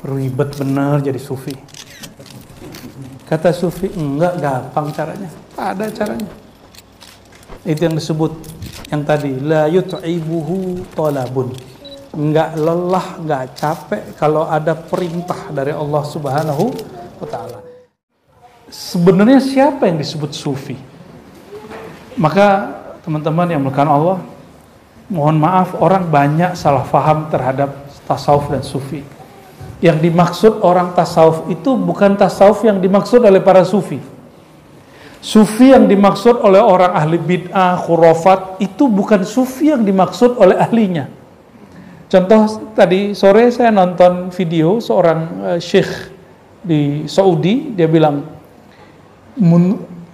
Ribet bener jadi sufi. Kata sufi, enggak gampang caranya. Ada caranya. Itu yang disebut yang tadi, la yut'ibuhu talabun. Enggak lelah, enggak capek kalau ada perintah dari Allah Subhanahu wa taala. Sebenarnya siapa yang disebut sufi? Maka teman-teman yang melakukan Allah, mohon maaf, orang banyak salah faham terhadap tasawuf dan sufi. Yang dimaksud orang tasawuf itu bukan tasawuf yang dimaksud oleh para sufi. Sufi yang dimaksud oleh orang ahli bid'ah, khurafat, itu bukan sufi yang dimaksud oleh ahlinya. Contoh, tadi sore saya nonton video seorang syekh di Saudi, dia bilang,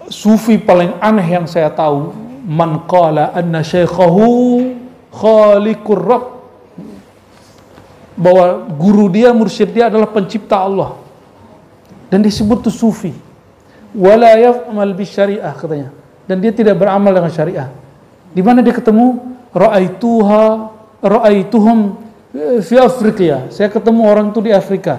sufi paling aneh yang saya tahu, man qala anna syaikhahu khaliqur rabb, bahwa guru dia, mursyid dia adalah pencipta Allah, dan disebut tuh sufi. Wala ya'mal bisyariah katanya, dan dia tidak beramal dengan syariah. Di mana dia ketemu? Ra'aituhum fi Afrika. Saya ketemu orang itu di Afrika.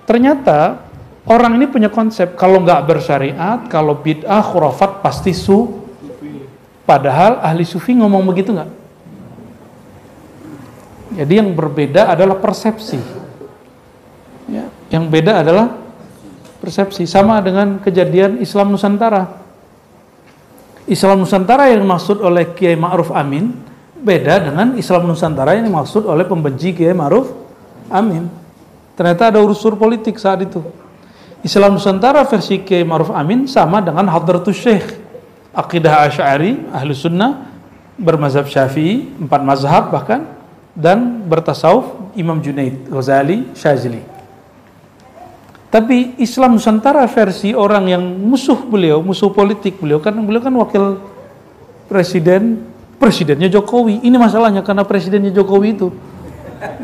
Ternyata orang ini punya konsep, kalau nggak bersyariat, kalau bid'ah, khurafat, pasti sufi. Padahal ahli sufi ngomong begitu nggak? Jadi yang berbeda adalah persepsi. Ya, yang beda adalah persepsi. Sama dengan kejadian Islam Nusantara. Islam Nusantara yang dimaksud oleh Kiai Ma'ruf Amin beda dengan Islam Nusantara yang dimaksud oleh pembenci Kiai Ma'ruf Amin. Ternyata ada unsur politik saat itu. Islam Nusantara versi Kiai Ma'ruf Amin sama dengan Hadratus Syekh, akidah Asy'ari, ahlu sunnah, bermazhab Syafi'i, 4 mazhab bahkan, dan bertasawuf Imam Junaid, Ghazali, Syazili. Tapi Islam Nusantara versi orang yang musuh beliau, musuh politik beliau, kan beliau kan wakil presidennya Jokowi. Ini masalahnya karena presidennya Jokowi itu.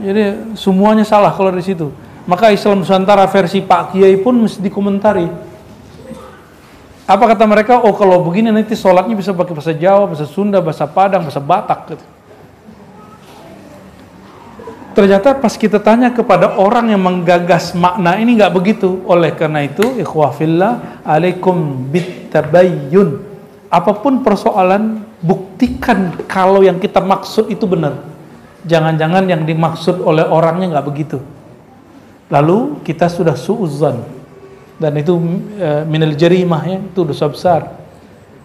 Jadi semuanya salah kalau dari situ. Maka Islam Nusantara versi Pak Kiai pun mesti dikomentari. Apa kata mereka? Oh, kalau begini nanti sholatnya bisa pakai bahasa Jawa, bahasa Sunda, bahasa Padang, bahasa Batak gitu. Ternyata pas kita tanya kepada orang yang menggagas makna ini nggak begitu. Oleh karena itu, ikhwah fillah, alaikum bitabayyun. Apapun persoalan, buktikan kalau yang kita maksud itu benar. Jangan-jangan yang dimaksud oleh orangnya nggak begitu. Lalu kita sudah su'uzzan, dan itu minal jarimah, ya, itu dosa besar.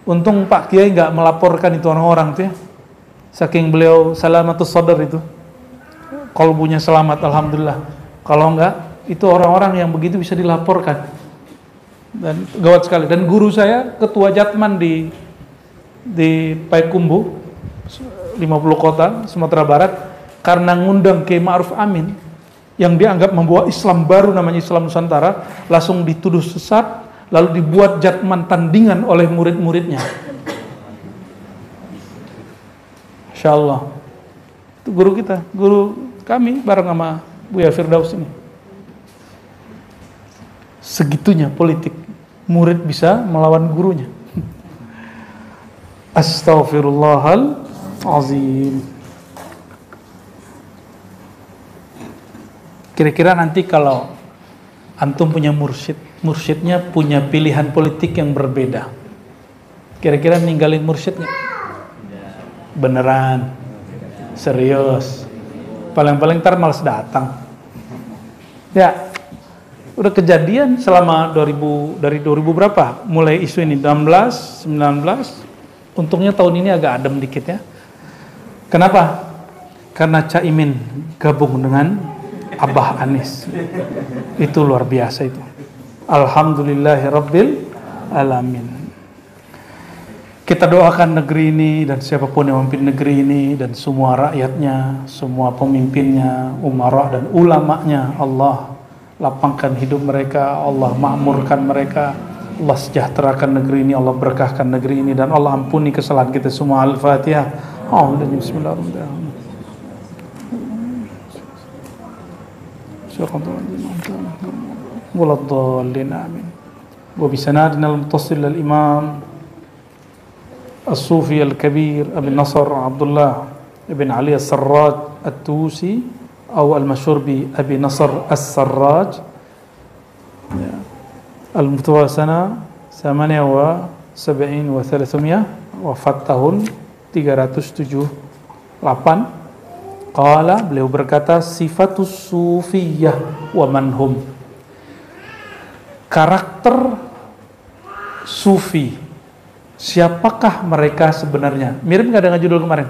Untung Pak Kiai nggak melaporkan itu orang-orang tuh, ya. Saking beliau salamatus sadar itu. Qalbunya selamat, alhamdulillah. Kalau enggak, itu orang-orang yang begitu bisa dilaporkan. Dan gawat sekali. Dan guru saya, ketua Jatman di Payakumbuh, 50 kota, Sumatera Barat, karena ngundang Kiai Ma'ruf Amin, yang dianggap membawa Islam baru namanya Islam Nusantara, langsung dituduh sesat, lalu dibuat Jatman tandingan oleh murid-muridnya. Insya Allah. Itu guru kita, guru kami bareng sama Buya Firdaus ini. Segitunya politik, murid bisa melawan gurunya. Astaghfirullahalazim. Kira-kira nanti kalau antum punya mursyid, mursyidnya punya pilihan politik yang berbeda, kira-kira ninggalin mursyidnya? Beneran? Serius? Paling-paling ntar malas datang. Ya, udah kejadian selama dari 2000 berapa? Mulai isu ini 16, 19. Untungnya tahun ini agak adem dikit, ya. Kenapa? Karena Caimin gabung dengan Abah Anies. Itu luar biasa itu. Alhamdulillahirabbil alamin. Kita doakan negeri ini dan siapapun yang memimpin negeri ini dan semua rakyatnya, semua pemimpinnya, umarah dan ulamanya. Allah lapangkan hidup mereka, Allah makmurkan mereka, Allah sejahterakan negeri ini, Allah berkahkan negeri ini, dan Allah ampuni kesalahan kita semua. Al-Fatihah. Bismillahirrahmanirrahim. Waladhdallin, amin. Wa bisanadina al-muttasil al-imam الصوفي الكبير أبي النصر عبد الله بن علي السراج التوسي atau al-masyhur bi Abi Nasr As-Sarraj, ya, al-mutawaffa sana 78 wa 300, wafat tahun 378. Qala, beliau berkata, sifatus sufiyyah wa manhum, karakter sufi, siapakah mereka sebenarnya? Mirip nggak dengan judul kemarin?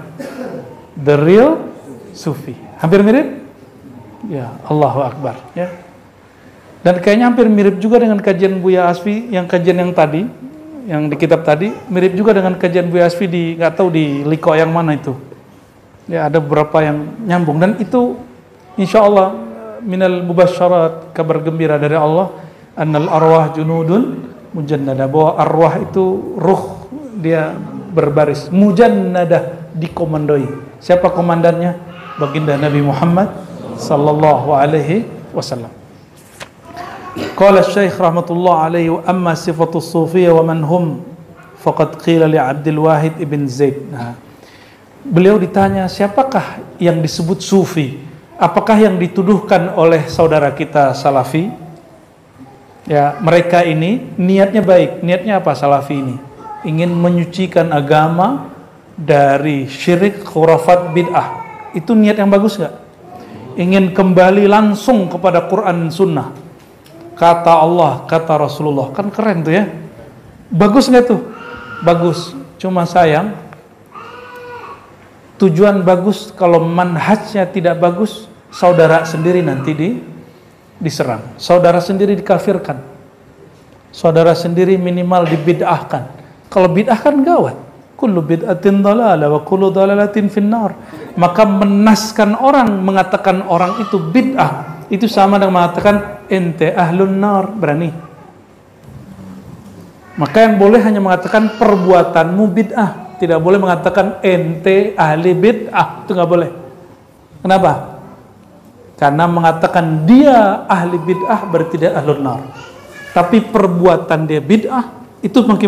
The Real Sufi. Hampir mirip? Ya, Allahu Akbar. Ya. Dan kayaknya hampir mirip juga dengan kajian Buya Asfi, yang kajian yang tadi, yang di kitab tadi, mirip juga dengan kajian Buya Asfi di, nggak tahu di Liko yang mana itu. Ya, ada beberapa yang nyambung, dan itu insya Allah minal mubasyarat, kabar gembira dari Allah, annal arwah junudun mujannada, bahwa arwah itu ruh, dia berbaris, mujannadah, dikomandoi. Siapa komandannya? Baginda Nabi Muhammad sallallahu alaihi wasallam. Qala Syekh rahmatullah alaihi, wa amma sifatus sufiyya wa man hum faqad qila li Abdul Wahid ibn Zaid. Nah, beliau ditanya, siapakah yang disebut sufi? Apakah yang dituduhkan oleh saudara kita salafi? Ya, mereka ini niatnya baik. Niatnya apa salafi ini? Ingin menyucikan agama dari syirik, khurafat, bid'ah. Itu niat yang bagus nggak? Ingin kembali langsung kepada Quran dan Sunnah, kata Allah, kata Rasulullah. Kan keren tuh ya. Bagus nggak tuh? Bagus. Cuma sayang, tujuan bagus, kalau manhajnya tidak bagus, saudara sendiri nanti diserang, saudara sendiri dikafirkan, saudara sendiri minimal dibid'ahkan. Kalau bid'ah kan gawat, kullu bid'atin dhalalah wa kullu dhalalatin finnar. Maka menaskan orang, mengatakan orang itu bid'ah, itu sama dengan mengatakan ente ahlun nar, berani. Maka yang boleh hanya mengatakan perbuatanmu bid'ah, tidak boleh mengatakan ente ahli bid'ah, itu nggak boleh. Kenapa? Karena mengatakan dia ahli bid'ah berarti dia ahlun nar. Tapi perbuatan dia bid'ah, itu masih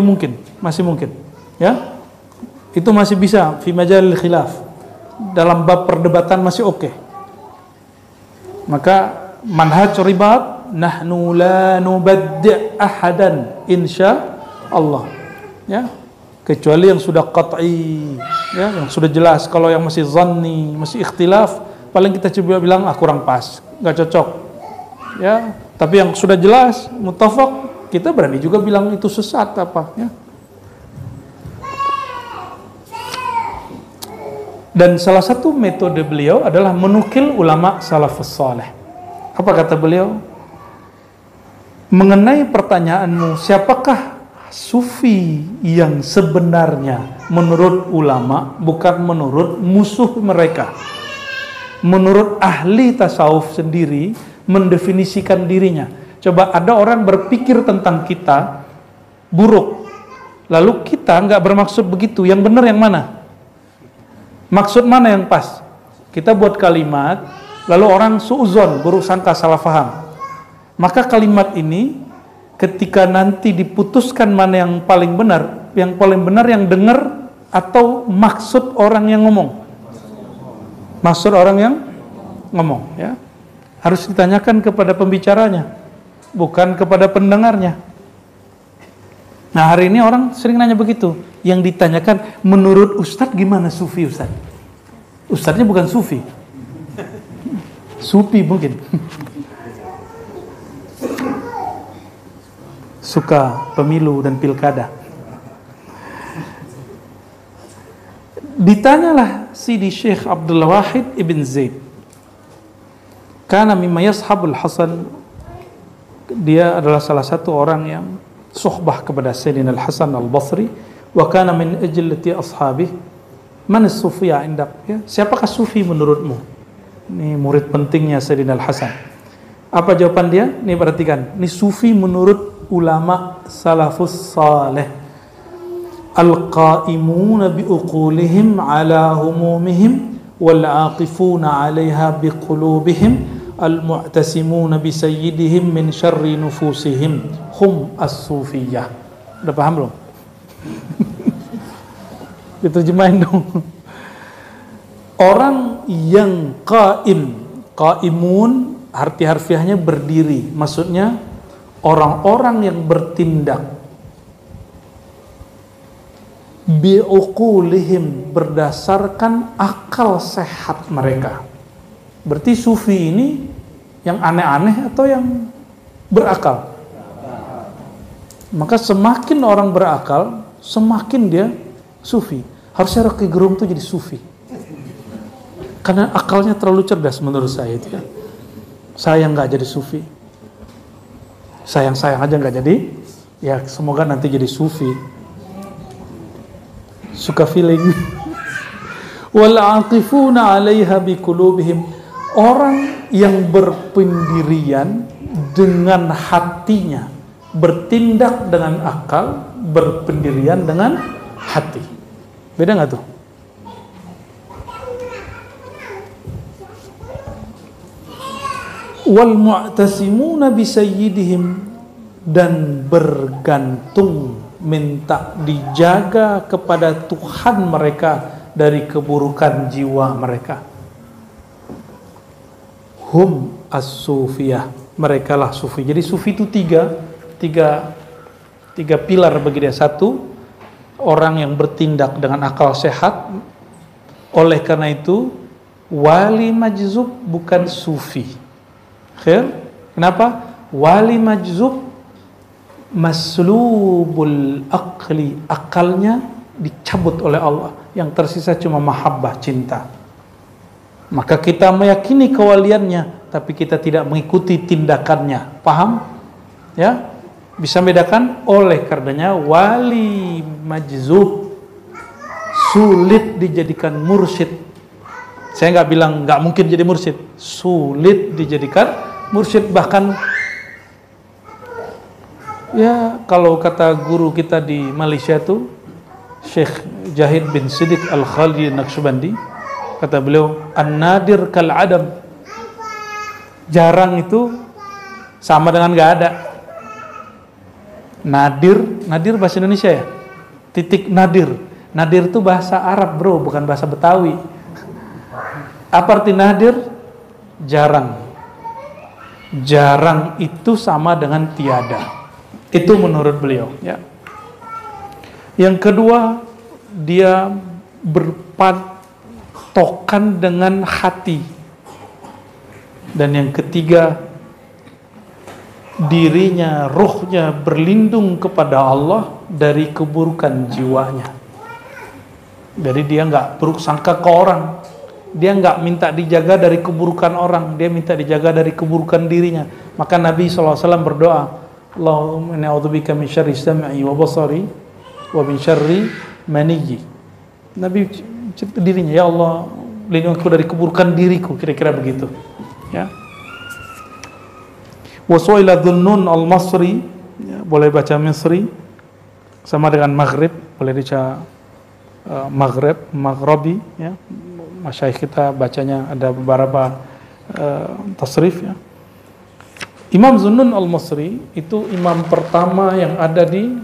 mungkin, ya. Itu masih bisa fi majalil khilaf, dalam bab perdebatan masih oke. Maka manhaj ribat, nahnu la nubaddi' ahadan insya Allah, ya. Kecuali yang sudah qat'i, ya, yang sudah jelas. Kalau yang masih zanni, masih ikhtilaf, paling kita coba bilang kurang pas, nggak cocok, ya. Tapi yang sudah jelas muttafaq, kita berani juga bilang itu sesat apa, ya. Dan salah satu metode beliau adalah menukil ulama salafus saleh. Apa kata beliau? Mengenai pertanyaanmu, siapakah sufi yang sebenarnya menurut ulama, bukan menurut musuh mereka. Menurut ahli tasawuf sendiri mendefinisikan dirinya. Coba ada orang berpikir tentang kita buruk, lalu kita nggak bermaksud begitu. Yang benar yang mana? Maksud mana yang pas? Kita buat kalimat, lalu orang suuzon, buruk sangka, salah faham. Maka kalimat ini ketika nanti diputuskan mana yang paling benar yang dengar atau maksud orang yang ngomong? Maksud orang yang ngomong, ya. Harus ditanyakan kepada pembicaranya, bukan kepada pendengarnya. Nah, hari ini orang sering nanya begitu. Yang ditanyakan, menurut Ustadz gimana sufi Ustadz? Ustadznya bukan sufi. Sufi mungkin. Suka pemilu dan pilkada. Ditanyalah Sidi Syekh Abdul Wahid ibn Zaid. Kana mimma yashabul Hasan. Dia adalah salah satu orang yang suhbah kepada Sayyidina Al-Hasan Al-Basri. Wa kana min ajillati ashabih. Man as-sufiya indak? Ya, siapakah sufi menurutmu? Ini murid pentingnya Sayyidina Al-Hasan. Apa jawaban dia? Nih perhatikan. Ini sufi menurut ulama salafus saleh. Al-qa'imuna biuqulihim ala humumihim wal-aqifuna 'alaiha biqulubihim al-mu'tasimuna bi sayyidihim min syarri nufusihim hum as-sufiyah. Udah paham belum? Diterjemahin dong. Orang yang qaim, Qaimun arti harfiahnya berdiri, maksudnya orang-orang yang bertindak biuqulihim, berdasarkan akal sehat mereka. Berarti sufi ini yang aneh-aneh atau yang berakal? Maka semakin orang berakal, semakin dia sufi. Harusnya Rocky Gerung tuh jadi sufi, karena akalnya terlalu cerdas menurut saya itu ya. Saya nggak jadi sufi, sayang aja nggak jadi. Ya semoga nanti jadi sufi. Suka feeling. Wal aqifuna 'alaiha biqulubihim, orang yang berpendirian dengan hatinya, bertindak dengan akal, berpendirian dengan hati. Beda nggak tuh? Wal mu'tasimuna bi sayyidihim, dan bergantung, minta dijaga kepada Tuhan mereka dari keburukan jiwa mereka. Hum as-sufiyah, mereka lah sufi. Jadi sufi itu tiga pilar bagi dia. Satu, orang yang bertindak dengan akal sehat. Oleh karena itu wali majzub bukan sufi. Kenapa? Wali majzub maslubul aqli, akalnya dicabut oleh Allah, yang tersisa cuma mahabbah, cinta. Maka kita meyakini kewaliannya, tapi kita tidak mengikuti tindakannya. Paham? Ya? Bisa bedakan? Oleh karenanya wali majzub sulit dijadikan mursyid. Saya nggak bilang nggak mungkin jadi mursyid, sulit dijadikan mursyid. Bahkan ya kalau kata guru kita di Malaysia tuh, Syekh Jahid bin Siddiq Al-Khalidi Naqsyabandi, kata beliau, an-nadir kal adam, jarang itu sama dengan nggak ada. Nadir bahasa Indonesia ya, titik nadir. Nadir itu bahasa Arab bro, bukan bahasa Betawi. Apa arti nadir? Jarang. Jarang itu sama dengan tiada. Itu menurut beliau ya. Yang kedua, dia berpatokan dengan hati. Dan yang ketiga, dirinya, ruhnya berlindung kepada Allah dari keburukan jiwanya. Jadi dia nggak buruk sangka ke orang. Dia nggak minta dijaga dari keburukan orang, dia minta dijaga dari keburukan dirinya. Maka Nabi SAW berdoa, Allahumma inni a'udzubika min syarri sam'i wa basari wa min syarri maniyyi. Nabi cerita dirinya, ya Allah, lindungi aku dari keburukan diriku, kira-kira begitu. Ya. Wa su'ila Dhunnun al-Masri, ya, boleh baca Misri, sama dengan Maghrib, boleh baca Maghribi, ya. Masyayikh kita bacanya ada beberapa tasrif ya. Imam Dhunnun al-Masri itu imam pertama yang ada di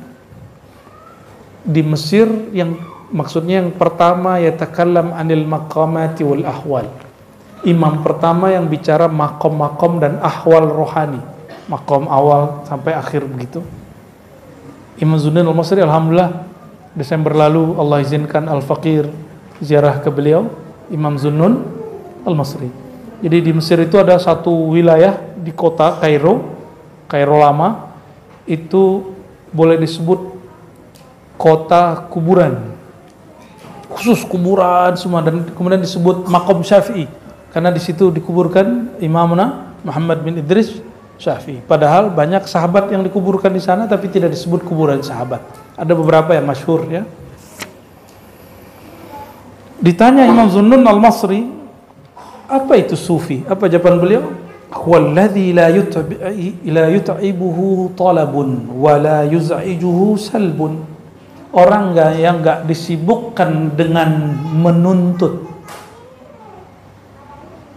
Mesir, yang maksudnya yang pertama yatakallam anil maqamati wal ahwal. Imam pertama yang bicara makom-makom dan ahwal rohani, makom awal sampai akhir begitu. Imam Dhunnun al-Masri, alhamdulillah Desember lalu Allah izinkan Al-Faqir ziarah ke beliau, Imam Dhunnun al-Masri. Jadi di Mesir itu ada satu wilayah di kota Kairo lama, itu boleh disebut kota kuburan, khusus kuburan semua, dan kemudian disebut Maqam Syafi'i karena di situ dikuburkan Imamuna Muhammad bin Idris Syafi'i. Padahal banyak sahabat yang dikuburkan di sana tapi tidak disebut kuburan sahabat. Ada beberapa yang masyhur ya. Ditanya Imam Dhunnun al-Masri, apa itu sufi? Apa jawaban beliau? Huwallazi la yut'ibuhu talabun wa la yuz'ijuhu salbun. Orang yang enggak disibukkan dengan menuntut.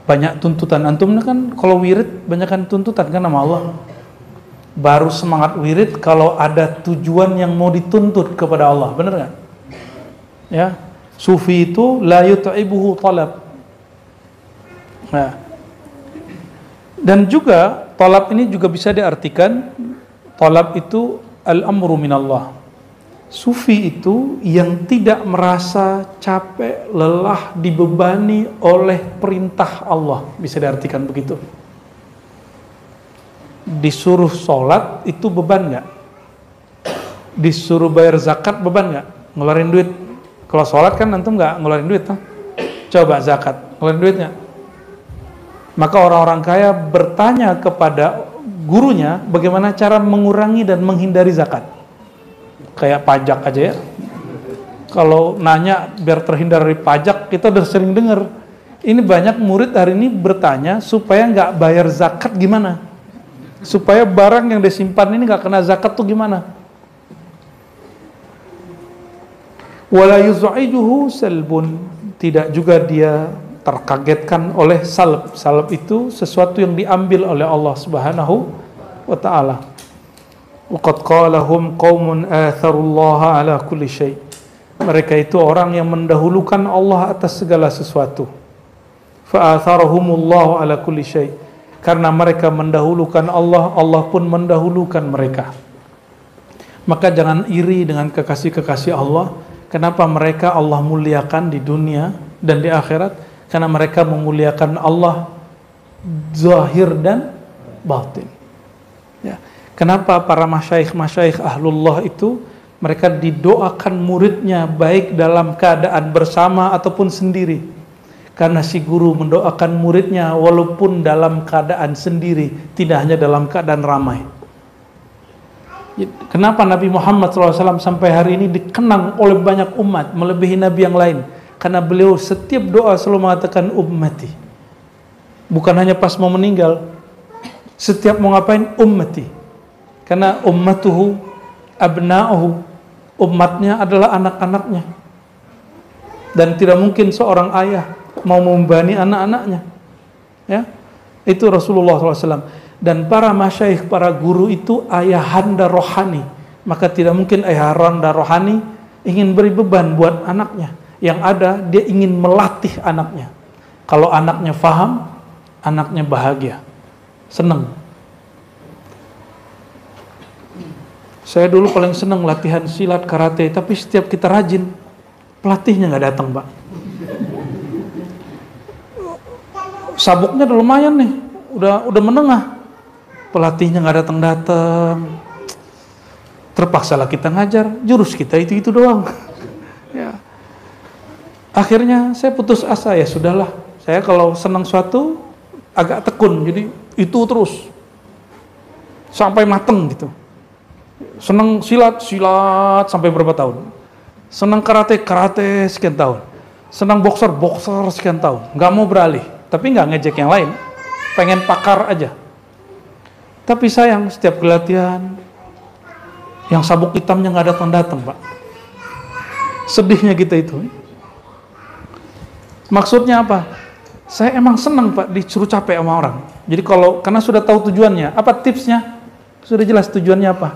Banyak tuntutan. Antum kan kalau wirid banyakan tuntutan kan sama Allah. Baru semangat wirid kalau ada tujuan yang mau dituntut kepada Allah, benar enggak? Ya. Sufi itu la yut'ibuhu talab. Nah, Dan juga talab ini juga bisa diartikan, talab itu al-amru minallah. Sufi itu yang tidak merasa capek, lelah, dibebani oleh perintah Allah, bisa diartikan begitu. Disuruh sholat itu beban nggak? Disuruh bayar zakat beban nggak? Ngeluarin duit. Kalau sholat kan antum nggak ngeluarin duit, huh? Coba zakat, ngeluarin duit nggak? Maka orang-orang kaya bertanya kepada gurunya bagaimana cara mengurangi dan menghindari zakat. Kayak pajak aja ya. Kalau nanya biar terhindar dari pajak, kita udah sering dengar. Ini banyak murid hari ini bertanya supaya nggak bayar zakat gimana? Supaya barang yang disimpan ini nggak kena zakat tuh gimana? Wala yuz'ijuhu salbun. Tidak juga dia terkagetkan oleh salb. Salb itu sesuatu yang diambil oleh Allah Subhanahu wa ta'ala. Waqad qalahum qaumun atharullaha ala kulli syai'. Mereka itu orang yang mendahulukan Allah atas segala sesuatu. Fa atharahumullahu ala kulli syai'. Karena mereka mendahulukan Allah, Allah pun mendahulukan mereka. Maka jangan iri dengan kekasih-kekasih Allah. Kenapa mereka Allah muliakan di dunia dan di akhirat? Karena mereka memuliakan Allah zahir dan batin. Ya. Kenapa para masyayikh ahlullah itu mereka didoakan muridnya baik dalam keadaan bersama ataupun sendiri? Karena si guru mendoakan muridnya walaupun dalam keadaan sendiri, tidak hanya dalam keadaan ramai. Kenapa Nabi Muhammad SAW sampai hari ini dikenang oleh banyak umat melebihi Nabi yang lain? Karena beliau setiap doa selalu mengatakan ummati. Bukan hanya pas mau meninggal, setiap mau ngapain ummati. Karena ummatuhu abna'uhu, umatnya adalah anak-anaknya. Dan tidak mungkin seorang ayah mau membebani anak-anaknya. Ya, itu Rasulullah SAW. Dan para masyayikh, para guru itu ayahanda rohani. Maka tidak mungkin ayahanda rohani ingin beri beban buat anaknya. Yang ada dia ingin melatih anaknya. Kalau anaknya faham, anaknya bahagia, senang. Saya dulu paling senang latihan silat, karate, tapi setiap kita rajin, pelatihnya nggak datang, Pak. Sabuknya udah lumayan nih, udah menengah, pelatihnya nggak datang. Terpaksalah kita ngajar, jurus kita itu doang. Ya. Akhirnya saya putus asa, ya sudahlah. Saya kalau senang suatu agak tekun, jadi itu terus sampai mateng gitu. Senang silat sampai berapa tahun. Senang karate sekian tahun. Senang boxer sekian tahun. Nggak mau beralih, tapi nggak ngejek yang lain. Pengen pakar aja. Tapi sayang setiap pelatihan yang sabuk hitamnya nggak datang, Pak. Sedihnya kita itu. Maksudnya apa? Saya emang senang, Pak, disuruh capek sama orang. Jadi karena sudah tahu tujuannya, apa tipsnya? Sudah jelas tujuannya apa.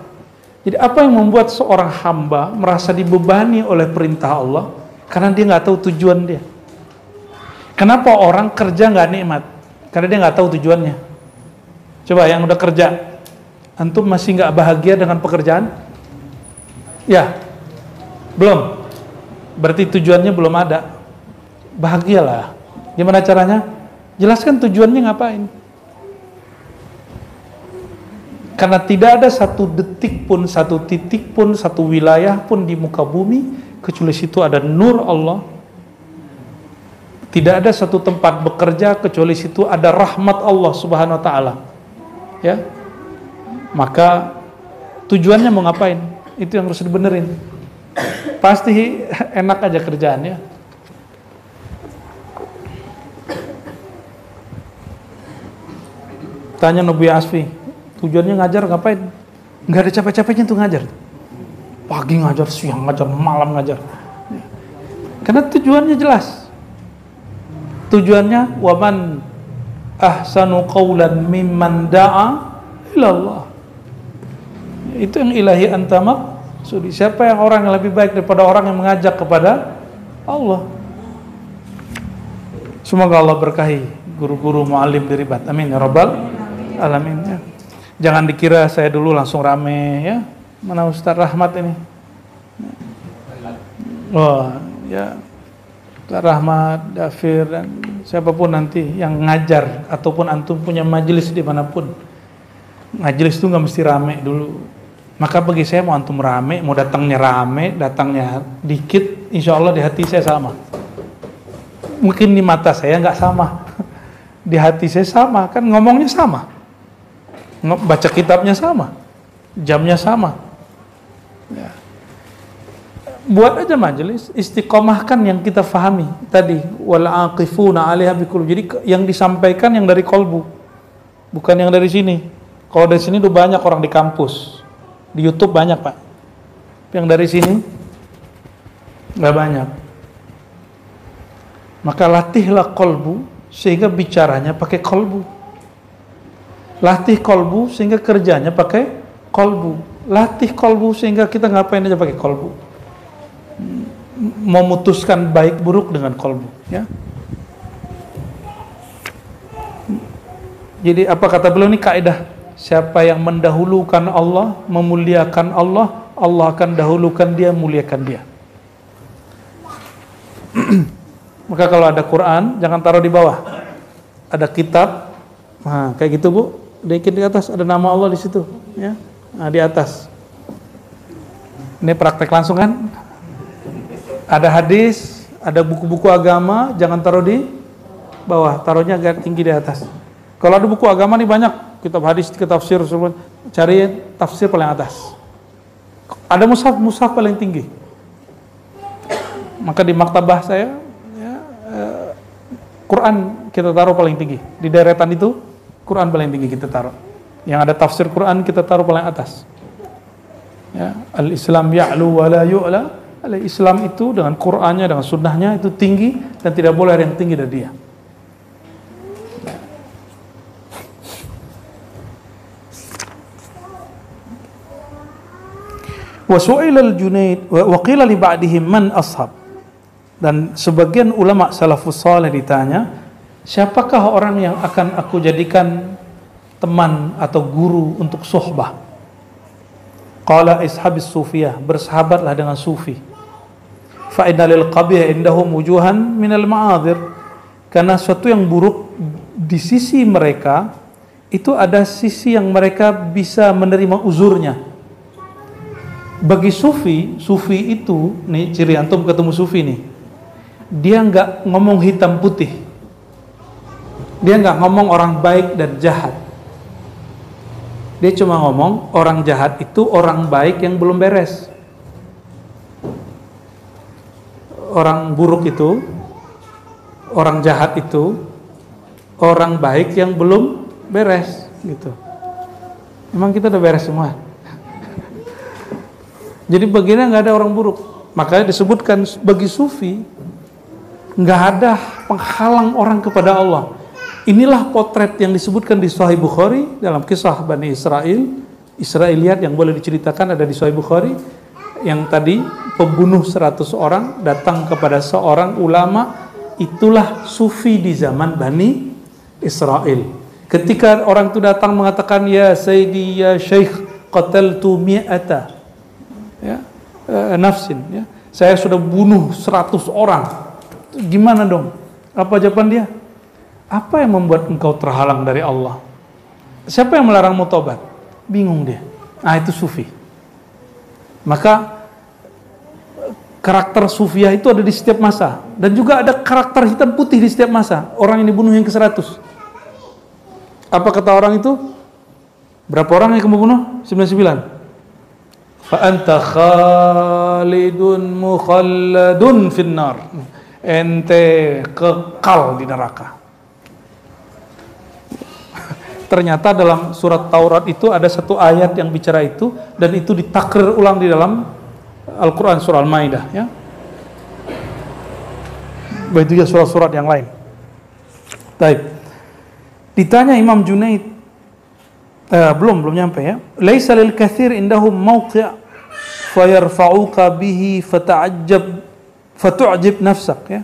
Jadi apa yang membuat seorang hamba merasa dibebani oleh perintah Allah? Karena dia nggak tahu tujuan dia. Kenapa orang kerja nggak nikmat? Karena dia nggak tahu tujuannya. Coba yang udah kerja, antum masih nggak bahagia dengan pekerjaan? Ya, belum. Berarti tujuannya belum ada. Bahagialah. Gimana caranya? Jelaskan tujuannya ngapain. Karena tidak ada satu detik pun, satu titik pun, satu wilayah pun di muka bumi kecuali situ ada nur Allah. Tidak ada satu tempat bekerja kecuali situ ada rahmat Allah Subhanahu wa taala. Ya. Maka tujuannya mau ngapain? Itu yang harus dibenerin. Pasti enak aja kerjaannya. Tanya Nabi Asfi, tujuannya ngajar ngapain? Nggak ada capek-capeknya tuh ngajar. Pagi ngajar, siang ngajar, malam ngajar. Karena tujuannya jelas. Tujuannya waman ahsanu qawlan mimman da'a ilallah. Itu yang ilahi antamak. Siapa yang orang yang lebih baik daripada orang yang mengajak kepada Allah? Semoga Allah berkahi guru-guru muallim di Ribat. Amin ya rabbal alamin ya. Jangan dikira saya dulu langsung rame ya. Mana Ustaz Rahmat ini? Oh, ya. Ustaz Rahmat, Dafir dan siapapun nanti yang ngajar ataupun antum punya majelis dimanapun. Majelis itu nggak mesti rame dulu. Maka bagi saya mau antum rame, mau datangnya rame, datangnya dikit, insya Allah di hati saya sama. Mungkin di mata saya nggak sama, di hati saya sama, kan ngomongnya sama, baca kitabnya sama, jamnya sama. Ya. Buat aja majelis, istiqomahkan yang kita fahami tadi, wal aqifuna 'alaiha biqulub. Jadi yang disampaikan yang dari kolbu, bukan yang dari sini. Kalau dari sini udah banyak orang di kampus, di YouTube banyak Pak. Yang dari sini nggak banyak. Maka latihlah kolbu sehingga bicaranya pakai kolbu. Latih kolbu sehingga kerjanya pakai kolbu. Latih kolbu sehingga kita ngapain aja pakai kolbu. Memutuskan baik buruk dengan kolbu. Ya. Jadi apa kata beliau ini kaidah? Siapa yang mendahulukan Allah, memuliakan Allah, Allah akan dahulukan dia, muliakan dia. Maka kalau ada Quran, jangan taruh di bawah. Ada kitab, nah, kayak gitu Bu, dikit di atas ada nama Allah di situ, ya. Nah, di atas. Ini praktek langsung kan? Ada hadis, ada buku-buku agama, jangan taruh di bawah, taruhnya agak tinggi di atas. Kalau ada buku agama nih banyak, kitab hadis, kitab tafsir, cari tafsir paling atas. Ada mushaf paling tinggi. Maka di maktabah saya, Quran kita taruh paling tinggi. Di deretan itu Quran paling tinggi kita taruh. Yang ada tafsir Quran kita taruh paling atas. Ya, al-Islam ya'lu wa la yu'la. Al-Islam itu dengan Qurannya, dengan sunnahnya itu tinggi dan tidak boleh ada yang tinggi dari dia. Wa su'ila al-Junayd wa qila li ba'dihim man ashab. Dan sebagian ulama salafus saleh ditanya, siapakah orang yang akan aku jadikan teman atau guru untuk suhbah? Qala ishabis sufiyah, bersahabatlah dengan sufi. Fa inna lil qabih indahum wujuhan minal ma'adhir. Karena sesuatu yang buruk di sisi mereka itu ada sisi yang mereka bisa menerima uzurnya. Bagi sufi itu nih ciri antum ketemu sufi nih. Dia nggak ngomong hitam putih. Dia nggak ngomong orang baik dan jahat. Dia cuma ngomong orang jahat itu orang baik yang belum beres. Orang buruk itu, orang jahat itu orang baik yang belum beres gitu. Emang kita udah beres semua. Jadi bagiannya nggak ada orang buruk. Makanya disebutkan bagi sufi nggak ada penghalang orang kepada Allah. Inilah potret yang disebutkan di Sahih Bukhari dalam kisah Bani Israel. Israiliyat yang boleh diceritakan ada di Sahih Bukhari. Yang tadi pembunuh 100 orang datang kepada seorang ulama. Itulah sufi di zaman Bani Israel. Ketika orang itu datang mengatakan, ya Sayyidi ya Syekh qataltu mi'ata ya, nafsin ya. Saya sudah bunuh 100 orang. Gimana dong? Apa jawaban dia? Apa yang membuat engkau terhalang dari Allah? Siapa yang melarangmu taubat? Bingung dia. Ah, itu sufi. Maka karakter sufiah itu ada di setiap masa. Dan juga ada karakter hitam putih di setiap masa. Orang yang dibunuh yang ke-100. Apa kata orang itu? Berapa orang yang kamu bunuh? 99. Fa anta khalidun mukhalladun finnar. Ente kekal di neraka. Ternyata dalam surat Taurat itu ada satu ayat yang bicara itu, dan itu ditakrir ulang di dalam Al-Quran surah Al-Maidah ya. Begitu juga surat-surat yang lain. Baik. Ditanya Imam Junaid, belum nyampe ya. Laisa lil katsir indahum mawqi' fayarfa'uka bihi fatu'jib nafsak ya.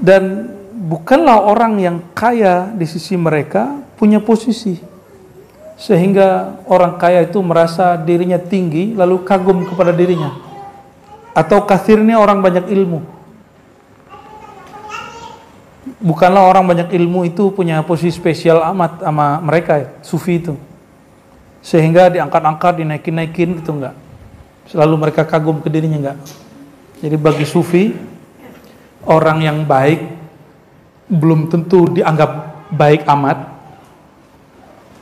Dan bukanlah orang yang kaya di sisi mereka punya posisi sehingga orang kaya itu merasa dirinya tinggi lalu kagum kepada dirinya, atau kathirnya orang banyak ilmu. Bukanlah orang banyak ilmu itu punya posisi spesial amat sama mereka sufi itu, sehingga diangkat-angkat, dinaikin-naikin gitu, enggak. Selalu mereka kagum ke dirinya, enggak. Jadi bagi sufi, orang yang baik belum tentu dianggap baik amat.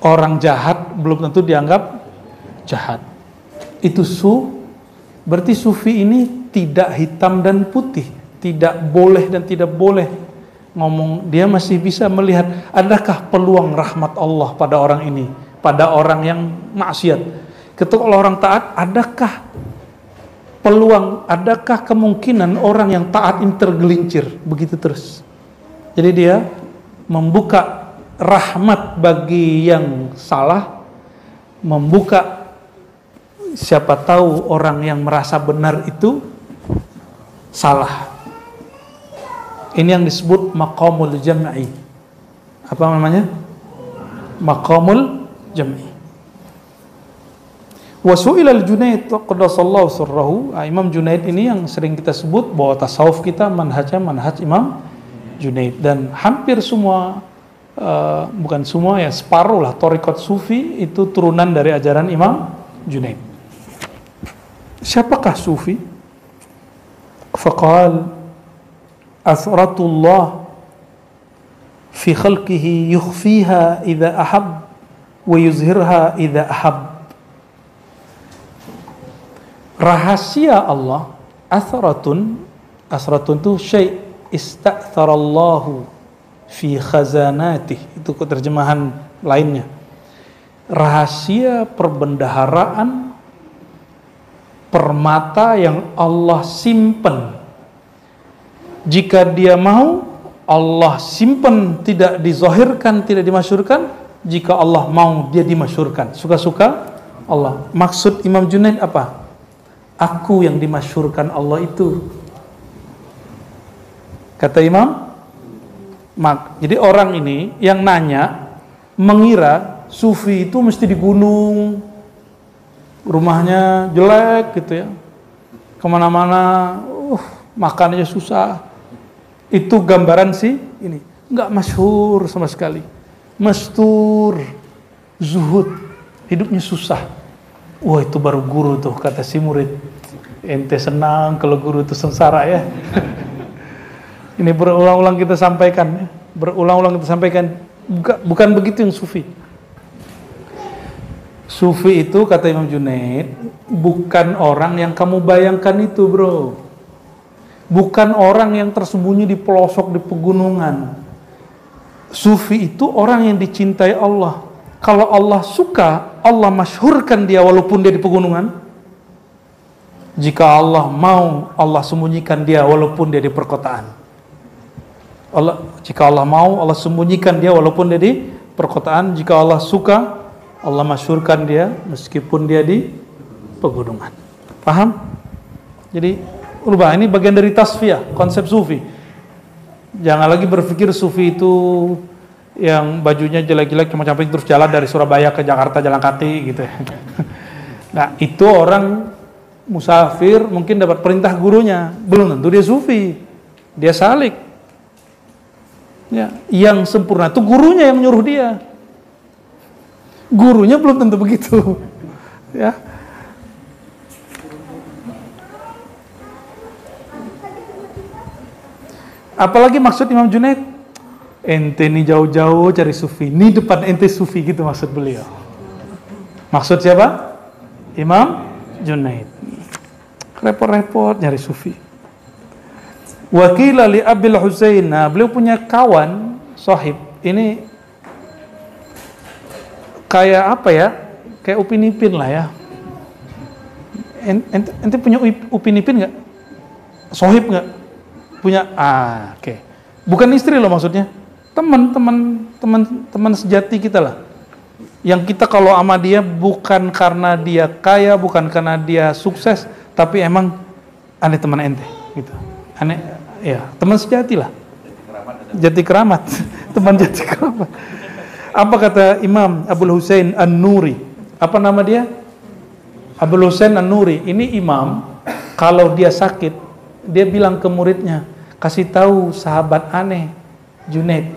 Orang jahat belum tentu dianggap jahat. Itu berarti sufi ini tidak hitam dan putih, tidak boleh dan tidak boleh ngomong. Dia masih bisa melihat adakah peluang rahmat Allah pada orang ini, pada orang yang maksiat. Ketika orang taat, adakah peluang, adakah kemungkinan orang yang taat ini tergelincir, begitu terus. Jadi dia membuka rahmat bagi yang salah, membuka siapa tahu orang yang merasa benar itu salah. Ini yang disebut maqamul jam'i. Apa namanya? Maqamul jam'i. Wa su'ila al-Junaid qaddasallahu sirrahu. Imam Junaid ini yang sering kita sebut bahwa tasawuf kita manhajnya manhaj Imam Junaid, dan hampir semua bukan semua ya, separuh lah thariqat sufi itu turunan dari ajaran Imam Junaid. Siapakah sufi? Faqal athratullah fi khalqihi yukhfiha idza ahab wa yuzhirha idza ahab. Rahasia Allah, athratun itu syai' ista'tharallahu fi khazanatih, itu terjemahan lainnya. Rahasia perbendaharaan permata yang Allah simpan. Jika dia mau, Allah simpan, tidak dizahirkan, tidak dimasyhurkan. Jika Allah mau, dia dimasyhurkan. Suka-suka Allah. Maksud Imam Junaid apa? Aku yang dimasyhurkan Allah itu. Kata Imam, jadi orang ini yang nanya mengira sufi itu mesti di gunung, rumahnya jelek gitu ya, kemana-mana, makannya susah. Itu gambaran sih ini, nggak masyhur sama sekali, mastur, zuhud, hidupnya susah. Wah, itu baru guru tuh, kata si murid. Ente senang kalau guru itu sengsara ya. Ini berulang-ulang kita sampaikan ya. Berulang-ulang kita sampaikan, bukan begitu yang sufi. Sufi itu kata Imam Junaid bukan orang yang kamu bayangkan itu, bro. Bukan orang yang tersembunyi di pelosok di pegunungan. Sufi itu orang yang dicintai Allah. Kalau Allah suka, Allah masyhurkan dia walaupun dia di pegunungan. Jika Allah mau, Allah sembunyikan dia walaupun dia di perkotaan. Jika Allah mau, Allah sembunyikan dia walaupun dia di perkotaan. Jika Allah suka, Allah masyhurkan dia meskipun dia di pegunungan. Paham? Jadi rubah, ini bagian dari tasfiyah, konsep sufi. Jangan lagi berpikir sufi itu yang bajunya jelek-jelek cuma camping terus jalan dari Surabaya ke Jakarta jalan kaki gitu ya. Nah, itu orang musafir mungkin dapat perintah gurunya, belum tentu dia sufi. Dia salik. Ya, yang sempurna itu gurunya yang nyuruh dia. Gurunya belum tentu begitu. Ya. Apalagi maksud Imam Junaid, ente ini jauh-jauh cari sufi, ini depan ente sufi gitu maksud beliau. Maksud siapa? Imam Junaid. Repot-repot nyari sufi. Wakila li Abil Husain. Nah, beliau punya kawan, sahib. Ini kayak apa ya? Kayak Upin Ipin lah ya. Ente punya Upin Ipin nggak? Sahib nggak? Punya? Oke. Bukan istri loh maksudnya. Teman sejati kita lah. Yang kita kalau sama dia bukan karena dia kaya, bukan karena dia sukses, tapi emang aneh teman ente gitu. Aneh, ya teman sejati lah. Jati Keramat. Teman Jati Keramat. Apa kata Imam Abul Husain An-Nuri? Apa nama dia? Abul Husain An-Nuri. Ini imam, kalau dia sakit, dia bilang ke muridnya, kasih tahu sahabat aneh, Junaid.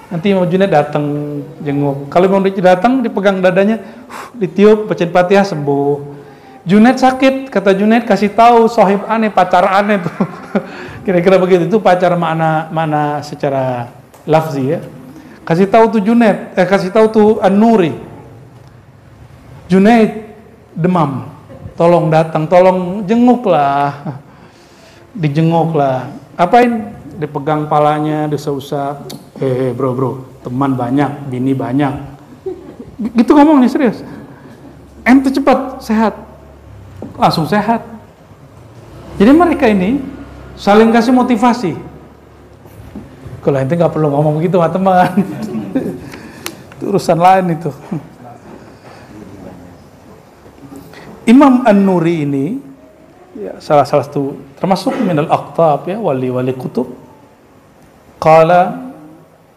Nanti Imam Junaid datang jenguk. Kalau Imam Junaid datang, dipegang dadanya, ditiup, bacain Fatihah, sembuh. Junaid sakit, kata Junaid, kasih tahu sahib aneh, pacar aneh tuh. Kira-kira begitu. Itu pacar mana secara lafzi ya. Kasih tahu tuh Junaid, kasih tahu tuh An-Nuri. Junaid demam. Tolong datang, tolong jenguklah. Dijenguklah. Apain? Dipegang palanya, diusah-usah. Bro, teman banyak, bini banyak. Gitu ngomongnya serius. Ente cepat sehat. Langsung sehat. Jadi mereka ini saling kasih motivasi. Kalau ente nggak perlu ngomong begitu sama teman. Itu urusan lain itu. Imam An-Nuri ini ya, salah satu termasuk minal aqtab ya, wali kutub. Qala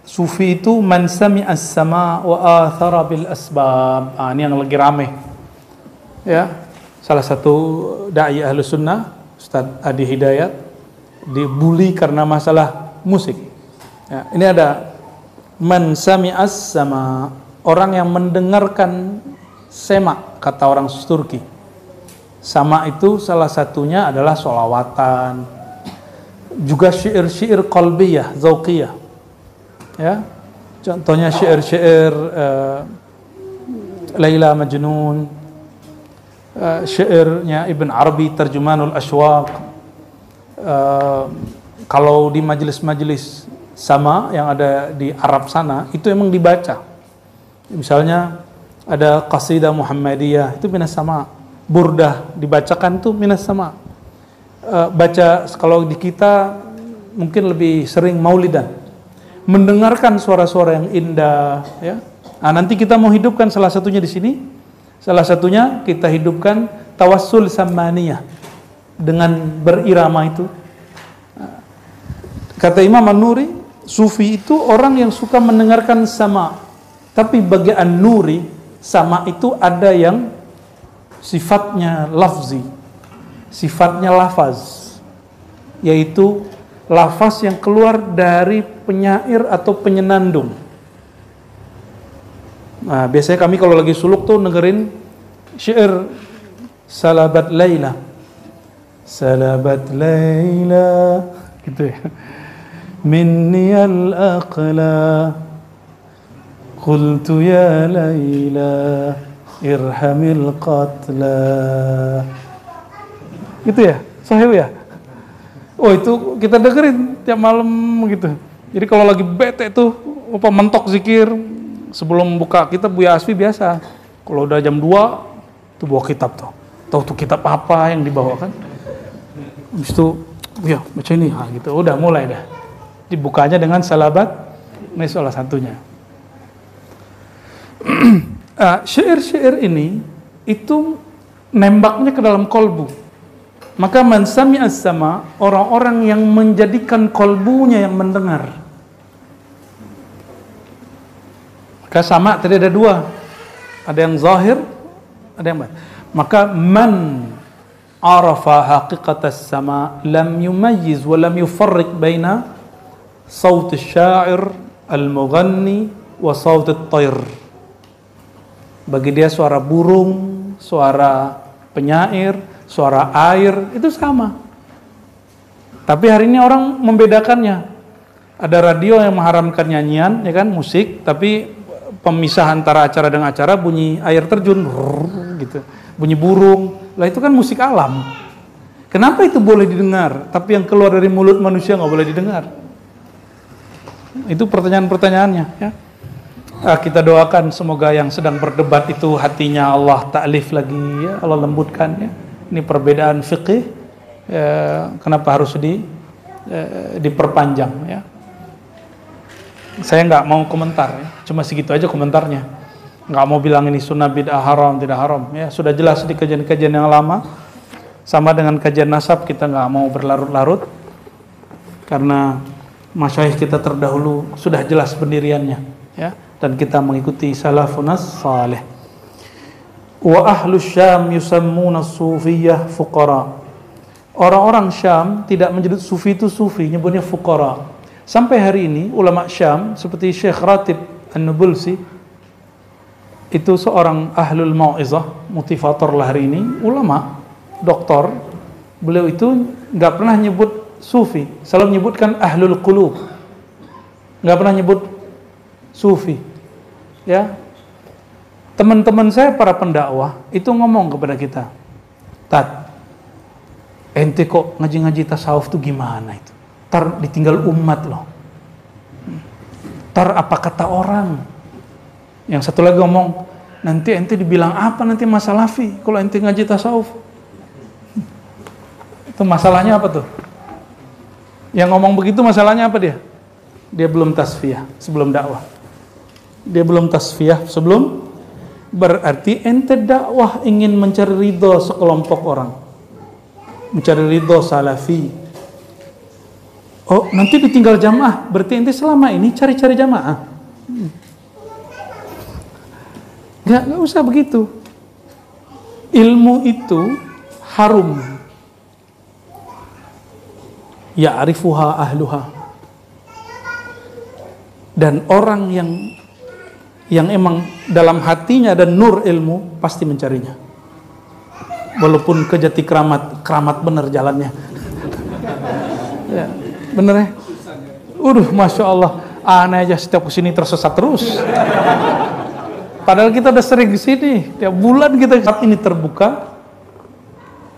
sufi itu man sami'a as-sama' wa athara bil asbab. Ini yang lagi rame. Ya, salah satu dai Ahlus Sunnah, Ustaz Adi Hidayat, dibully karena masalah musik. Ya, ini ada man sami'as sama orang yang mendengarkan semak, kata orang Turki. Sama itu salah satunya adalah sholawatan, juga syair-syair qalbiyah, zauqiyah. Ya, contohnya syair-syair Laila Majnun, syairnya Ibn Arabi Tarjumanul Ashwaq. Kalau di majelis-majelis sama yang ada di Arab sana itu emang dibaca. Misalnya ada qasidah Muhammadiyah itu minas sama, burdah dibacakan tuh minas sama. Baca kalau di kita mungkin lebih sering maulidan, mendengarkan suara-suara yang indah ya. Nah, nanti kita mau hidupkan salah satunya di sini. Salah satunya kita hidupkan tawassul samaniyah dengan berirama itu. Kata Imam An-Nuri, sufi itu orang yang suka mendengarkan sama. Tapi bagi An-Nuri, sama itu ada yang sifatnya lafzi, sifatnya lafaz, yaitu lafaz yang keluar dari penyair atau penyenandung. Nah, biasanya kami kalau lagi suluk tuh dengerin syair Salabat Laila, Salabat Laila, gitu ya. Minni al-aqla qultu ya Laila irhamil qatla. Gitu ya, sahih ya. Oh, itu kita dengerin tiap malam gitu. Jadi kalau lagi bete tuh apa mentok zikir sebelum buka kitab Buya Asfi biasa. Kalau udah jam 2 tuh bawa kitab tuh. Tahu tuh kitab apa yang dibawakan. Habis itu ya baca ini gitu. Udah mulai dah. Dibukanya dengan salabat, ini salah satunya. Syair-syair ini itu nembaknya ke dalam kolbu. Maka man sami'as sama, orang-orang yang menjadikan kolbunya yang mendengar. Maka sama tadi ada dua. Ada yang zahir, ada yang batin. Maka man arafa haqiqatas sama lam yumayyiz wa lam yufarriq baina صوت الشاعر المغني وصوت الطير. Bagi dia suara burung, suara penyair, suara air itu sama. Tapi hari ini orang membedakannya. Ada radio yang mengharamkan nyanyian, ya kan, musik, tapi pemisah antara acara dengan acara bunyi air terjun gitu. Bunyi burung. Lah itu kan musik alam. Kenapa itu boleh didengar, tapi yang keluar dari mulut manusia nggak boleh didengar? Itu pertanyaan-pertanyaannya ya. Kita doakan semoga yang sedang berdebat itu hatinya Allah ta'lif lagi ya, Allah lembutkan ya. Ini perbedaan fikih kenapa harus diperpanjang ya. Saya nggak mau komentar ya, cuma segitu aja komentarnya. Nggak mau bilang ini sunnah bid'ah haram tidak haram ya, sudah jelas di kajian-kajian yang lama. Sama dengan kajian nasab, kita nggak mau berlarut-larut karena masyayikh kita terdahulu sudah jelas pendiriannya, ya, dan kita mengikuti salafunas salih. Wa ahlu Syam yusammuna sufiyah fuqara. Orang-orang Syam tidak menyebut sufi itu sufi, nyebutnya fuqara. Sampai hari ini ulama Syam seperti Syekh Ratib An-Nabulsi, itu seorang ahlul mau'izah, motivator lah hari ini, ulama, doktor. Beliau itu nggak pernah nyebut sufi, selalu menyebutkan ahlul qulub, nggak pernah nyebut sufi. Ya, teman-teman saya para pendakwah itu ngomong kepada kita, Tat, ente kok ngaji-ngaji tasawuf tuh gimana itu? Tar ditinggal umat loh. Tar apa kata orang? Yang satu lagi ngomong, nanti ente dibilang apa nanti Mas Salafi kalau ente ngaji tasawuf? Itu masalahnya apa tuh? Yang ngomong begitu masalahnya apa dia? Dia belum tasfiyah sebelum dakwah. Dia belum tasfiyah sebelum, berarti ente dakwah ingin mencari ridho sekelompok orang, mencari ridho salafi. Oh, nanti ditinggal jamaah, berarti ente selama ini cari-cari jamaah. Nggak usah begitu. Ilmu itu harum. Ya'rifuha ahluha. Dan orang yang emang dalam hatinya ada nur ilmu pasti mencarinya. Walaupun kejati keramat bener jalannya. Ya, bener ya. Masya Allah, aneh aja setiap kesini tersesat terus. Padahal kita udah sering kesini, tiap bulan kita saat ini terbuka.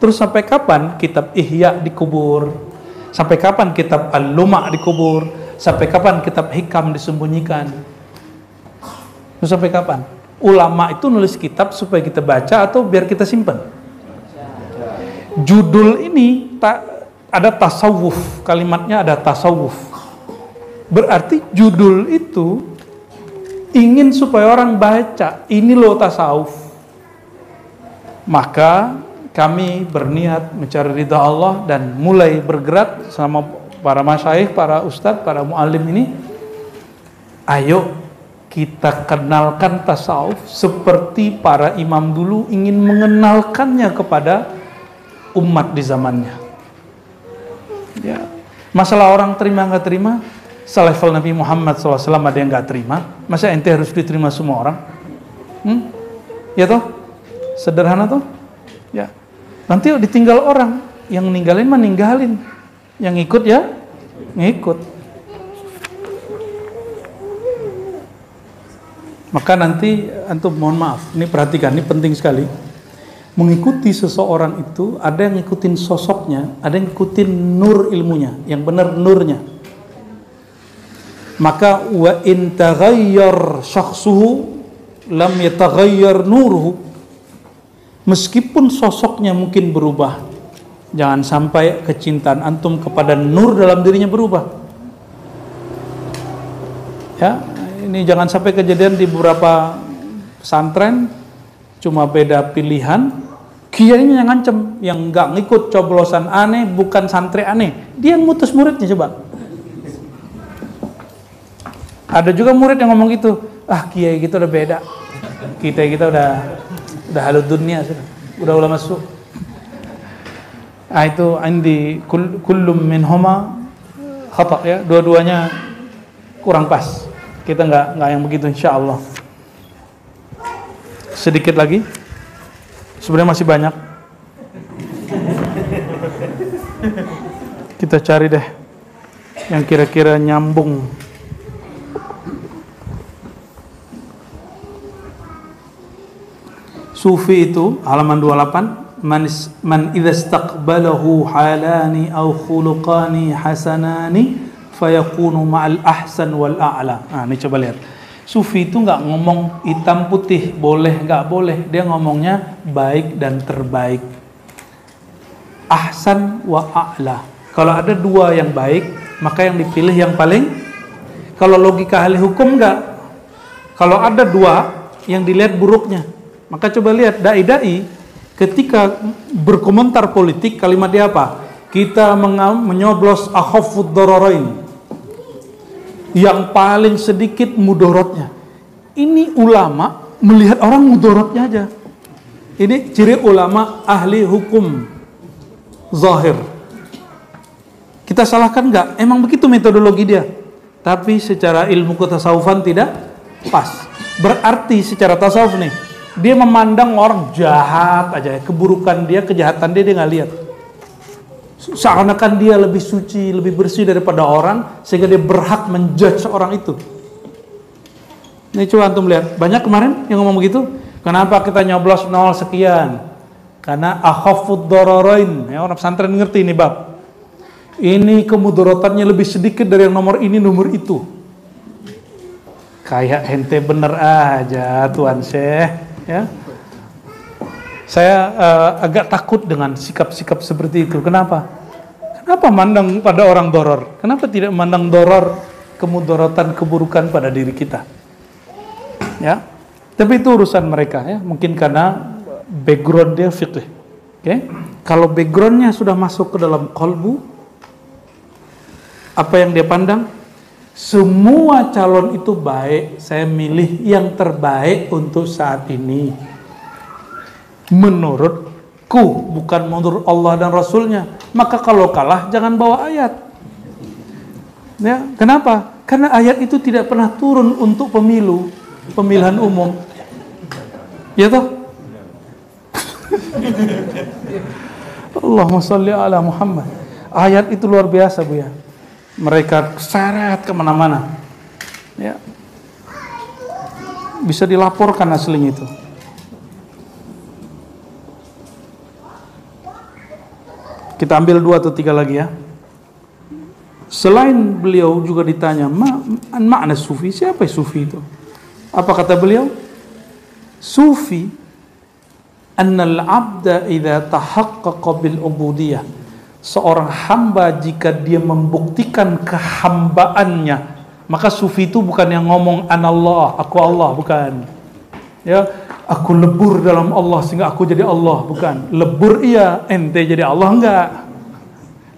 Terus sampai kapan kitab Ihya dikubur? Sampai kapan kitab Al-Luma' dikubur? Sampai kapan kitab Hikam disembunyikan? Terus sampai kapan? Ulama itu nulis kitab supaya kita baca atau biar kita simpan? Judul ini ada tasawuf, kalimatnya ada tasawuf. Berarti judul itu ingin supaya orang baca, ini loh tasawuf. Maka kami berniat mencari ridha Allah dan mulai bergerak sama para masyayikh, para ustadz, para muallim ini. Ayo kita kenalkan tasawuf seperti para imam dulu ingin mengenalkannya kepada umat di zamannya. Ya. Masalah orang terima nggak terima, selevel Nabi Muhammad SAW ada yang nggak terima, masa ente harus diterima semua orang? Ya toh, sederhana toh. Ya. Nanti ditinggal orang, yang ninggalin mah ninggalin, yang ikut ya ngikut. Maka nanti antum mohon maaf, ini perhatikan, ini penting sekali. Mengikuti seseorang itu ada yang ngikutin sosoknya, ada yang ngikutin nur ilmunya, yang benar nurnya. Maka wa in taghayyar syakhsuhu lam yataghayyar nuruhu. Meskipun sosoknya mungkin berubah, jangan sampai kecintaan antum kepada nur dalam dirinya berubah. Ya, ini jangan sampai kejadian di beberapa pesantren cuma beda pilihan, kiainya yang ngancem, yang nggak ngikut coblosan aneh, bukan santri aneh, dia yang mutus muridnya. Coba, ada juga murid yang ngomong gitu, kiai kita udah beda, kita udah halud dunia, udah ulama masuk. Itu indi kullum minhuma khata, ya, dua-duanya kurang pas. Kita nggak yang begitu, insyaallah. Sedikit lagi, sebenarnya masih banyak. Kita cari deh yang kira-kira nyambung. Sufi itu halaman 28, man idza istaqbalahu halani aw khuluqani hasanani fayakunu ma'al ahsan wal a'la. Ini coba lihat. Sufi itu nggak ngomong hitam putih, boleh nggak boleh, dia ngomongnya baik dan terbaik. Ahsan wa a'la. Kalau ada dua yang baik, maka yang dipilih yang paling. Kalau logika ahli hukum nggak. Kalau ada dua, yang dilihat buruknya. Maka coba lihat dai-dai ketika berkomentar politik, kalimat dia apa? Kita menyoblos akhafud dararain. yang paling sedikit mudorotnya. Ini ulama melihat orang mudorotnya aja. Ini ciri ulama ahli hukum zahir. Kita salahkan nggak? Emang begitu metodologi dia. Tapi secara ilmu ketasawufan tidak pas. Berarti secara tasawuf nih, dia memandang orang jahat aja, keburukan dia, kejahatan dia nggak lihat. Seakan-akan dia lebih suci, lebih bersih daripada orang, sehingga dia berhak menjudge orang itu. Ini coba antum lihat, banyak kemarin yang ngomong begitu. Kenapa kita nyoblos 0 sekian? Karena akhafud dararain. Ya, orang pesantren ngerti ini bab. Ini kemudorotannya lebih sedikit dari yang nomor ini, nomor itu. Kayak ente bener aja Tuan Syekh, ya. Saya agak takut dengan sikap-sikap seperti itu. Kenapa? Kenapa mandang pada orang doror? Kenapa tidak mandang doror, kemudorotan, keburukan pada diri kita? Ya, tapi itu urusan mereka, ya. Mungkin karena background dia fiqh. Okay? Kalau backgroundnya sudah masuk ke dalam qalbu, apa yang dia pandang? Semua calon itu baik, saya milih yang terbaik untuk saat ini. Menurutku, bukan menurut Allah dan Rasulnya. Maka kalau kalah, jangan bawa ayat. Ya, kenapa? Karena ayat itu tidak pernah turun untuk pemilu, pemilihan umum. Ya toh? Allahumma sholli ala Muhammad. Ayat itu luar biasa, Bu ya. Mereka seret kemana-mana, ya. Bisa dilaporkan aslinya itu. Kita ambil 2 atau 3 lagi ya. Selain beliau juga ditanya, makna sufi, siapa sufi itu? Apa kata beliau? Sufi annal abda idza tahaqqaqa bil ubudiyah. Seorang hamba jika dia membuktikan kehambaannya, maka sufi itu bukan yang ngomong anallah, aku Allah, bukan. Ya, aku lebur dalam Allah sehingga aku jadi Allah, bukan. Lebur iya, ente jadi Allah enggak.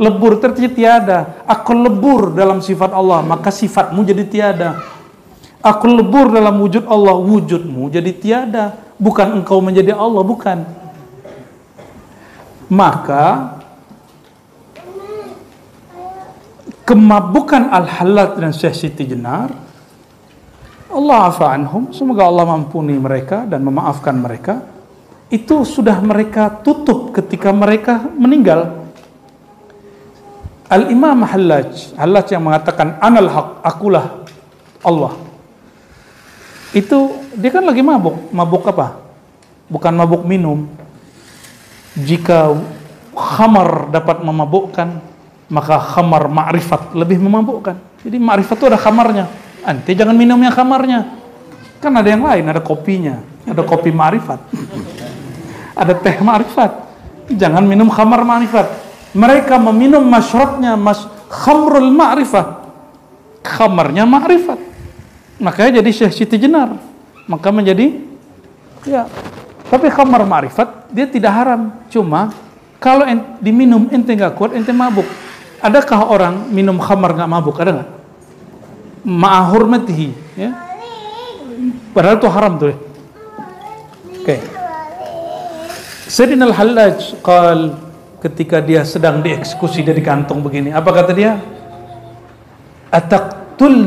Lebur tiada. Aku lebur dalam sifat Allah, maka sifatmu jadi tiada. Aku lebur dalam wujud Allah, wujudmu jadi tiada. Bukan engkau menjadi Allah, bukan. Maka kemabukan Al-Hallat dan Syekh Siti Jenar, Allah afa anhum, semoga Allah mampuni mereka dan memaafkan mereka, itu sudah mereka tutup ketika mereka meninggal. Al-Imam Hallaj yang mengatakan anal haq, akulah Allah, itu dia kan lagi mabuk. Mabuk apa? Bukan mabuk minum. Jika khamar dapat memabukkan, maka khamar ma'rifat lebih memabukkan. Jadi ma'rifat itu ada khamarnya. Ante jangan minum yang khamarnya. Kan ada yang lain, ada kopinya. Ada kopi ma'rifat. Ada teh ma'rifat. Jangan minum khamar ma'rifat. Mereka meminum masyrabnya khamrul ma'rifat. Khamarnya ma'rifat. Makanya jadi Syekh Siti Jenar. Maka menjadi, ya. Tapi khamar ma'rifat dia tidak haram. Cuma kalau diminum ente nggak kuat, ente mabuk. Adakah orang minum khamar nggak mabuk? Ada nggak? Ma'ahurmatihi, ya. Padahal itu haram tuh. Oke. Sayyidina Al-Hallaj ketika dia sedang dieksekusi dari kantong begini, apa kata dia? Ataqtul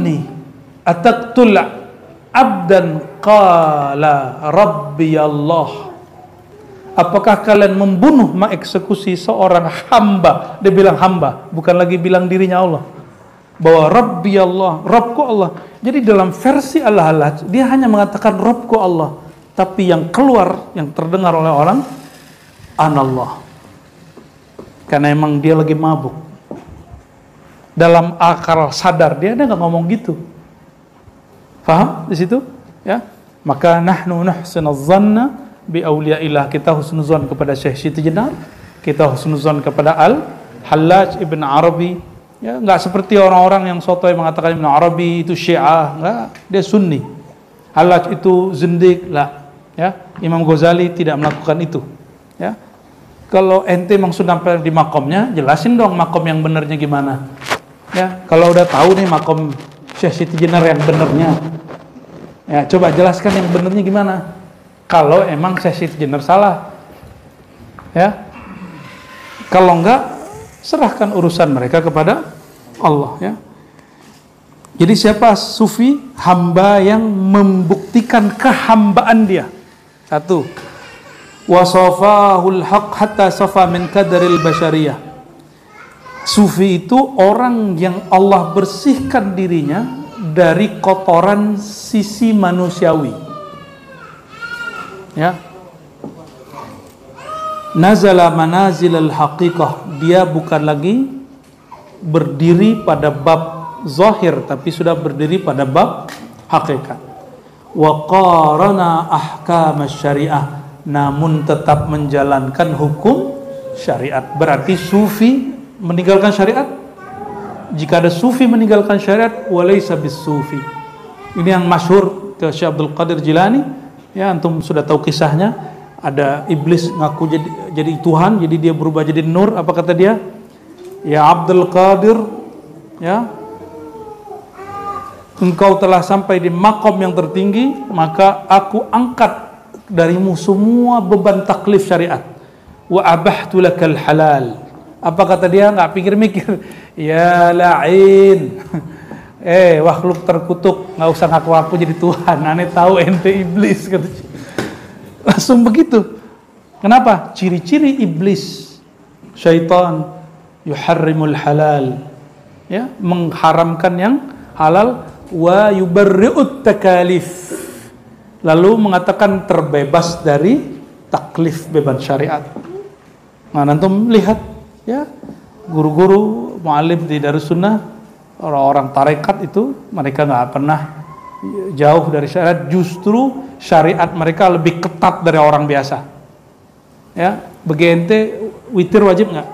abdan qala rabbi Allah. Apakah kalian membunuh, mengeksekusi seorang hamba? Dia bilang hamba, bukan lagi bilang dirinya Allah. Bahwa Rabbi Allah, Rabbku Allah. Jadi dalam versi Al-Hallaj, dia hanya mengatakan Rabbku Allah. Tapi yang keluar, yang terdengar oleh orang, Anallah. Karena emang dia lagi mabuk. Dalam akal sadar dia nggak ngomong gitu. Paham di situ? Ya. Maka nahnu nuhsinuz zanna bi auliyaillah, kita husnuzon kepada Syekh Siti Jenar, kita husnuzon kepada Al-Hallaj Ibn Arabi, ya, enggak seperti orang-orang yang sotoy mengatakan Ibn Arabi itu Syiah, enggak, dia Sunni. Hallaj itu zindik, lah, ya. Imam Ghazali tidak melakukan itu, ya. Kalau ente memang sudah di makomnya, jelasin dong makom yang benernya gimana, ya. Kalau udah tahu nih makom Syekh Siti Jenar yang benernya? Ya, coba jelaskan yang benernya gimana? Kalau emang Syekh Siti Jenar salah, ya. Kalau enggak, serahkan urusan mereka kepada Allah, ya. Jadi siapa sufi? Hamba yang membuktikan kehambaan dia. Satu, wasafahul haq hatta safa min kadaril basyariyah. Sufi itu orang yang Allah bersihkan dirinya dari kotoran sisi manusiawi. Ya. Nazala manazilal haqiqah. Dia bukan lagi berdiri pada bab zahir, tapi sudah berdiri pada bab hakikat. Wa qarana ahkam syariah, namun tetap menjalankan hukum syariat. Berarti sufi meninggalkan syariat? Jika ada sufi meninggalkan syariat, walaysa bis-sufi. Ini yang masyhur ke Syekh Abdul Qadir Jilani, ya, antum sudah tahu kisahnya. Ada iblis ngaku jadi Tuhan, jadi dia berubah jadi nur. Apa kata dia? Ya Abdul Qadir, ya, engkau telah sampai di makom yang tertinggi, maka aku angkat darimu semua beban taklif syariat. Wa abahtu lakal halal. Apa kata dia? Nggak pikir-mikir. Ya la'in. Makhluk terkutuk, nggak usah ngaku-ngaku jadi Tuhan. Aneh tahu ente iblis, kata. Langsung begitu. Kenapa? Ciri-ciri iblis, syaitan, yuharrimul halal, ya, mengharamkan yang halal, wa yubarri'ut takalif, lalu mengatakan terbebas dari taklif, beban syariat. Nah, antum lihat, ya, guru-guru mu'alim di Darussunnah, orang-orang tarekat itu mereka nggak pernah jauh dari syariat, justru syariat mereka lebih ketat dari orang biasa. Ya, bagi ente witir wajib nggak?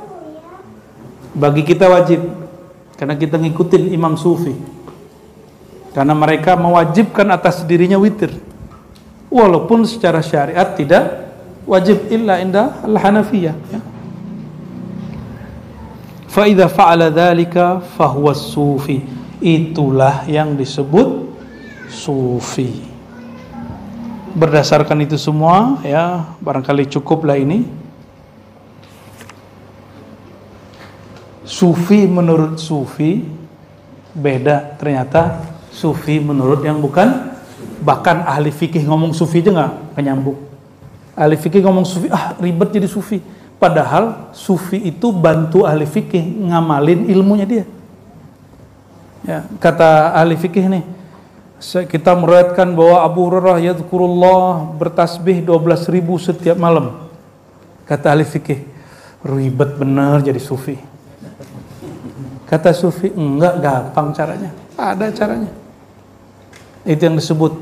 Bagi kita wajib, karena kita ngikutin imam sufi. Karena mereka mewajibkan atas dirinya witir, walaupun secara syariat tidak wajib, illa inda al-Hanafiyah, ya. Fa idza fa'ala dzalika fa huwa sufi. Itulah yang disebut sufi. Berdasarkan itu semua, ya, barangkali cukuplah ini. Sufi menurut sufi beda ternyata sufi menurut yang bukan. Bahkan ahli fikih ngomong sufi aja nggak nyambung. Ahli fikih ngomong sufi, ribet jadi sufi. Padahal sufi itu bantu ahli fikih ngamalin ilmunya dia. Ya, kata ahli fikih nih, kita meriwayatkan bahwa Abu Hurairah yadhkurullah bertasbih 12.000 setiap malam. Kata ahli fikih, ribet bener jadi sufi. Kata sufi, enggak, gampang caranya. Ada caranya. Itu yang disebut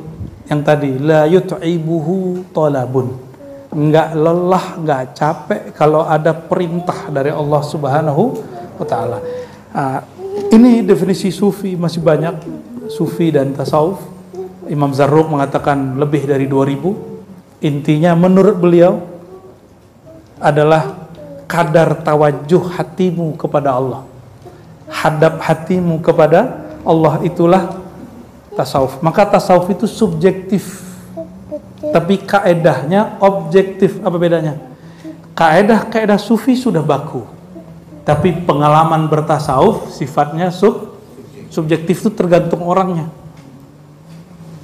yang tadi, la yut'ibuhu talabun. Enggak lelah, enggak capek kalau ada perintah dari Allah Subhanahu wa taala. Ini definisi sufi, masih banyak sufi dan tasawuf. Imam Zarruq mengatakan lebih dari 2000. Intinya menurut beliau adalah kadar tawajuh hatimu kepada Allah. Hadap hatimu kepada Allah, itulah tasawuf. Maka tasawuf itu subjektif, tapi kaedahnya objektif. Apa bedanya? Kaedah sufi sudah baku, tapi pengalaman bertasawuf sifatnya subjektif, itu tergantung orangnya.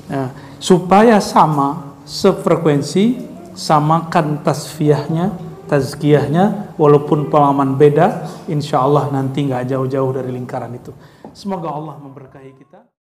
Nah, supaya sama sefrekuensi, samakan tasfiyahnya, tazkiyahnya, walaupun pengalaman beda, insya Allah nanti nggak jauh-jauh dari lingkaran itu. Semoga Allah memberkahi kita.